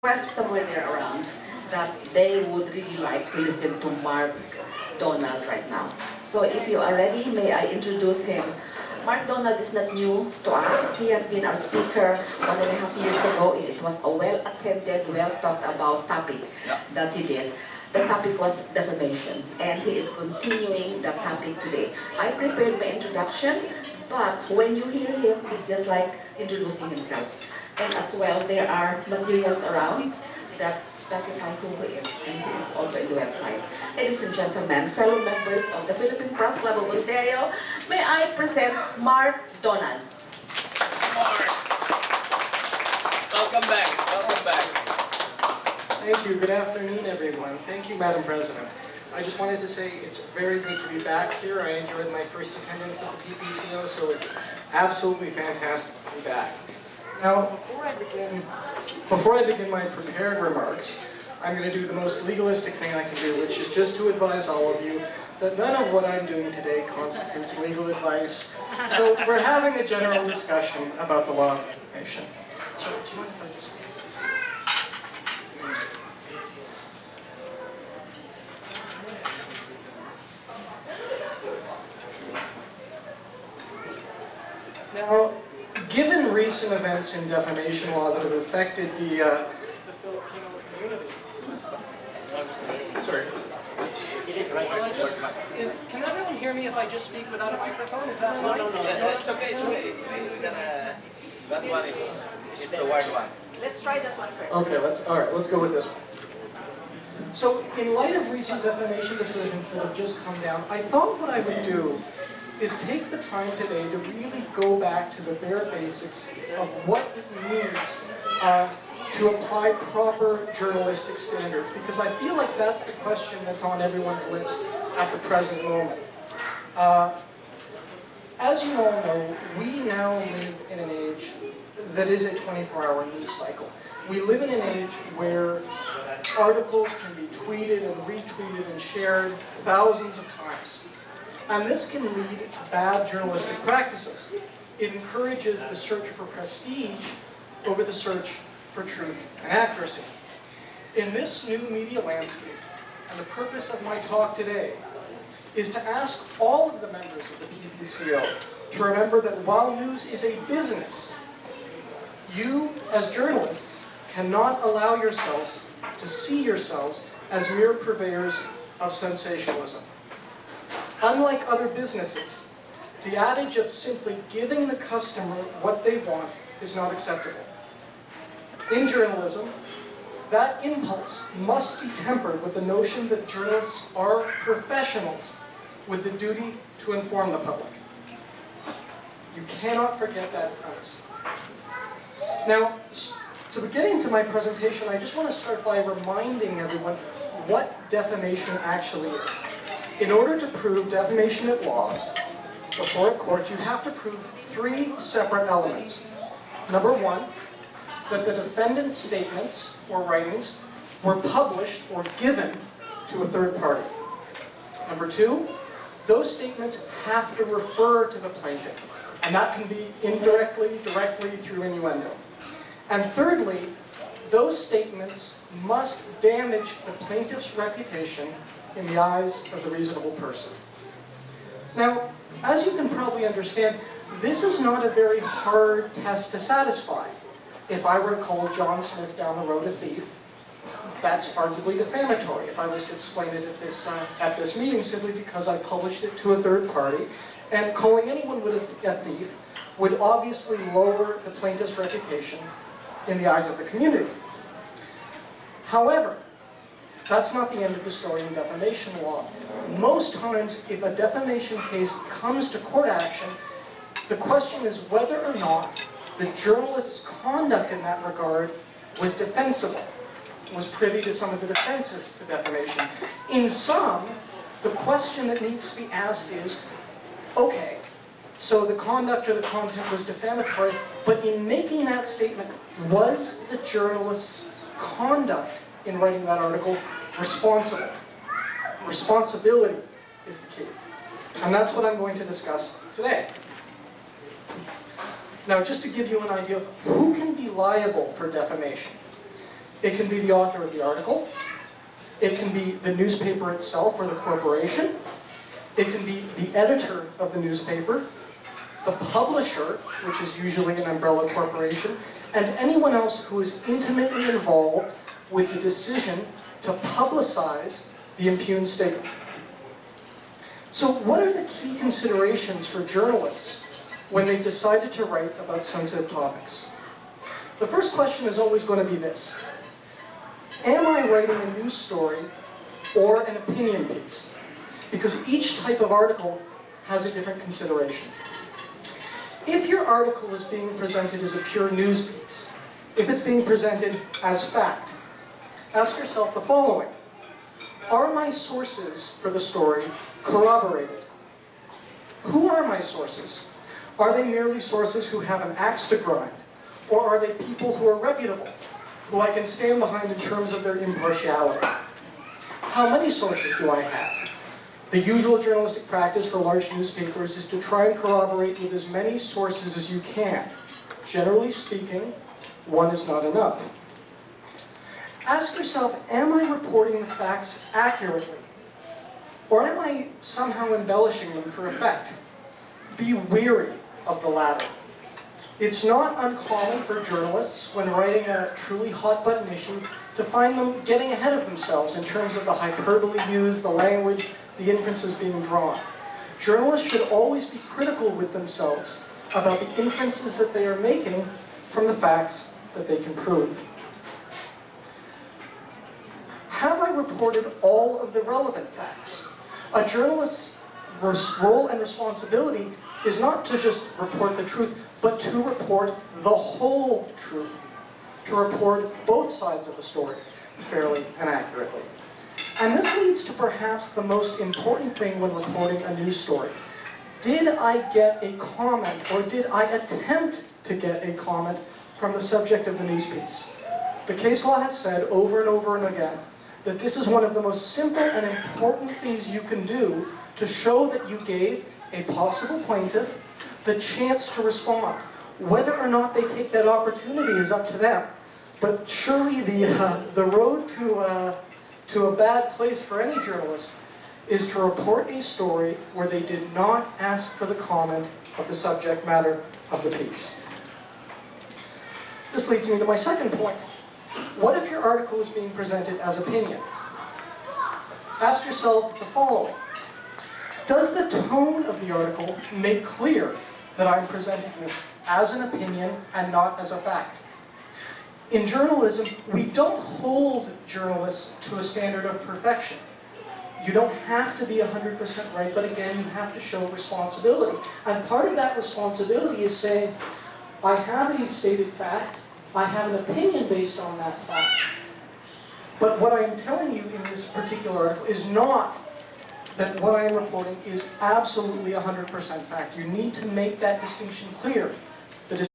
request somewhere there around that they would really like to listen to Mark Donald right now. So if you are ready, may I introduce him. Mark Donald is not new to us. He has been our speaker 1.5 years ago, and it was a well-attended, well-thought-about topic that he did. The topic was defamation, and he is continuing that topic today. I prepared my introduction, but when you hear him, it's just like introducing himself. And as well, there are materials around that specify who he is, and he is also in the website. Ladies and gentlemen, fellow members of the Philippine Press Club of Ontario, may I present Mark Donald. Mark! Welcome back, welcome back. Thank you. Good afternoon, everyone. Thank you, Madam President. I just wanted to say it's very good to be back here. I enjoyed my first attendance at the PPCO, so it's absolutely fantastic to be back. Now, before I begin my prepared remarks, I'm going to do the most legalistic thing I can do, which is just to advise all of you that none of what I'm doing today constitutes legal advice. So we're having a general discussion about the law of defamation. So, do you mind if I just read this? Now, given recent events in defamation law that have affected the Filipino community. Sorry. Can everyone hear me if I just speak without a microphone? Is that fine? No, it's okay, it's okay. We're gonna, that one is, it's a wired one. Let's try that one first. Okay, let's go with this one. So, in light of recent defamation decisions that have just come down, I thought what I would do is take the time today to really go back to the bare basics of what it means to apply proper journalistic standards, because I feel like that's the question that's on everyone's lips at the present moment. As you all know, we now live in an age that is a 24-hour news cycle. We live in an age where articles can be tweeted and retweeted and shared thousands of times. And this can lead to bad journalistic practices. It encourages the search for prestige over the search for truth and accuracy. In this new media landscape, and the purpose of my talk today, is to ask all of the members of the PPCO to remember that while news is a business, you, as journalists, cannot allow yourselves to see yourselves as mere purveyors of sensationalism. Unlike other businesses, the adage of simply giving the customer what they want is not acceptable. In journalism, that impulse must be tempered with the notion that journalists are professionals with the duty to inform the public. You cannot forget that premise. Now, to get into my presentation, I just want to start by reminding everyone what defamation actually is. In order to prove defamation at law before a court, you have to prove 3 separate elements. Number 1, that the defendant's statements or writings were published or given to a third party. Number 2, those statements have to refer to the plaintiff, and that can be indirectly, directly, through innuendo. And thirdly, those statements must damage the plaintiff's reputation in the eyes of the reasonable person. Now, as you can probably understand, this is not a very hard test to satisfy. If I were to call John Smith down the road a thief, that's arguably defamatory. If I was to explain it at this meeting simply because I published it to a third party, and calling anyone a thief would obviously lower the plaintiff's reputation in the eyes of the community. However, that's not the end of the story in defamation law. Most times, if a defamation case comes to court action, the question is whether or not the journalist's conduct in that regard was defensible, was privy to some of the defenses to defamation. In some, the question that needs to be asked is, okay, so the conduct or the content was defamatory, but in making that statement, was the journalist's conduct in writing that article responsible? Responsibility is the key. And that's what I'm going to discuss today. Now, just to give you an idea of who can be liable for defamation. It can be the author of the article. It can be the newspaper itself or the corporation. It can be the editor of the newspaper, the publisher, which is usually an umbrella corporation, and anyone else who is intimately involved with the decision to publicize the impugned statement. So what are the key considerations for journalists when they decided to write about sensitive topics? The first question is always going to be this: am I writing a news story or an opinion piece? Because each type of article has a different consideration. If your article is being presented as a pure news piece, if it's being presented as fact, ask yourself the following: are my sources for the story corroborated? Who are my sources? Are they merely sources who have an axe to grind? Or are they people who are reputable, who I can stand behind in terms of their impartiality? How many sources do I have? The usual journalistic practice for large newspapers is to try and corroborate with as many sources as you can. Generally speaking, one is not enough. Ask yourself, am I reporting the facts accurately? Or am I somehow embellishing them for effect? Be wary of the latter. It's not uncommon for journalists, when writing a truly hot-button issue, to find them getting ahead of themselves in terms of the hyperbole used, the language, the inferences being drawn. Journalists should always be critical with themselves about the inferences that they are making from the facts that they can prove. Have I reported all of the relevant facts? A journalist's role and responsibility is not to just report the truth, but to report the whole truth. To report both sides of the story fairly and accurately. And this leads to perhaps the most important thing when reporting a news story. Did I get a comment, or did I attempt to get a comment from the subject of the news piece? The case law has said over and over and again that this is one of the most simple and important things you can do to show that you gave a possible plaintiff the chance to respond. Whether or not they take that opportunity is up to them. But surely the road to a bad place for any journalist is to report a story where they did not ask for the comment of the subject matter of the piece. This leads me to my second point. What if your article is being presented as opinion? Ask yourself the following: does the tone of the article make clear that I'm presenting this as an opinion and not as a fact? In journalism, we don't hold journalists to a standard of perfection. You don't have to be 100% right, but again, you have to show responsibility. And part of that responsibility is saying, I have a stated fact, I have an opinion based on that fact. But what I'm telling you in this particular article is not that what I am reporting is absolutely 100% fact. You need to make that distinction clear.